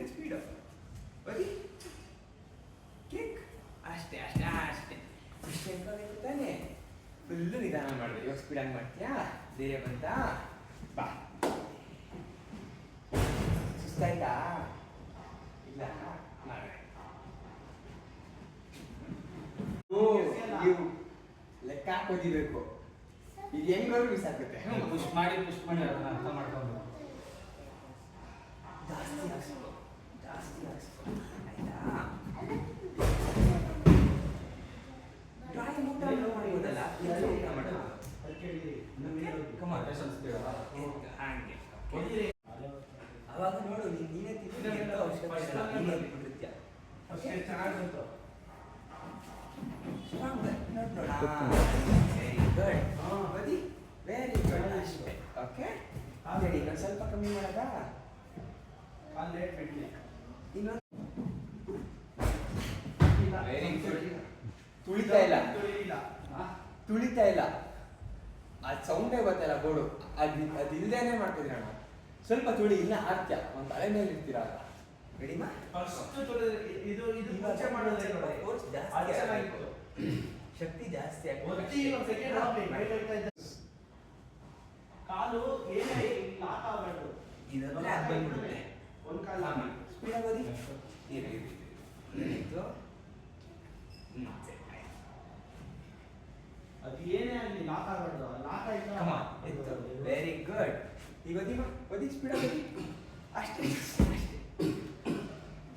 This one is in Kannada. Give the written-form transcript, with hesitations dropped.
ಸ್ಪೀಡ್ ಸ್ಪೀಡ್ ಬರೀ ಕಿಕ್ ಅಷ್ಟೇ ಅಷ್ಟೇ ಅಷ್ಟೇ ಇಷ್ಟೇ ಬೇಕು ತಾನೆ ಫುಲ್ಲು ನಿಧಾನ ಮಾಡಿದೆ ಇವಾಗ ಸ್ಪೀಡಾಗಿ ಮಾಡ್ತೀಯಾ ಧೈರ್ಯ ಬಂತ ಬಾ ಸುಸ್ತಾಯ್ತಾ ಇಲ್ಲ ಮಾಡಿ ನೀವು ಲೆಕ್ಕ ಹಾಕೋದಿಬೇಕು ಈಗ ಹೆಂಗಾದ್ರು ಮಿಸ್ ಆಗುತ್ತೆ ಪುಷ್ ಮಾಡಿ ಅದನ್ನ ಅರ್ಥ ಮಾಡ್ಕೊಂಡು ಜಾಸ್ತಿ ಹಾಕ್ಸ್ಕೊ ಆಯ್ತಾ ಡ್ರಾಯಿಂಗ್ ಊಟ ಮಾಡ್ಬೋದಲ್ಲ ಊಟ ಮಾಡೋದು ಹಾಗೆ ಅವಾಗ ನೋಡು ನೀನೇ ತಿನ್ನೋ ಅವಶ್ಯಕತೆ ಇಲ್ಲ ವೆರಿ ಗುಡ್ ಅಷ್ಟೇ ಓಕೆ ಹೇಳಿ ಇನ್ನೊಂದು ಸ್ವಲ್ಪ ಕಮ್ಮಿ ಮಾಡೋದಾ ಇನ್ನೊಂದು ವೆರಿ ಗುಡ್ ತುಳಿತಾ ಇಲ್ಲ ಅದು ಸೌಂಡೇ ಗೊತ್ತಲ್ಲ ಬೋರ್ಡು ಅದಿಲ್ದೇನೆ ಮಾಡ್ತಿದ್ರಿ ಅಣ್ಣ ಸ್ವಲ್ಪ ತುಳಿ ಇಲ್ಲ ಹಾಕ್ಯ ಒಂದು ತಲೆ ಮೇಲೆ ಇರ್ತೀರ ರೆಡಿಮಾ ಶಕ್ತಿ ಜಾಸ್ತಿ ಕಾಲು ಏನೇ ಲಾಕ್ ಆಗಬಾರ್ದು ಇದಂದ್ರೆ ಅದು ಬಂದ್ಬಿಡುತ್ತೆ ಒಂದು ಕಾಲ ಸ್ಪೀಡ್ ಆಗೋದಿ ಅದು ಏನೇ ಆಗಲಿ ಲಾಕ್ ಆಗಬಾರ್ದು ಲಾಕ್ ಆಯ್ತು ವೆರಿ ಗುಡ್ ಈಗ ಓದಿ ಸ್ಪೀಡ್ ಆಗೋದಿ ಅಷ್ಟೇ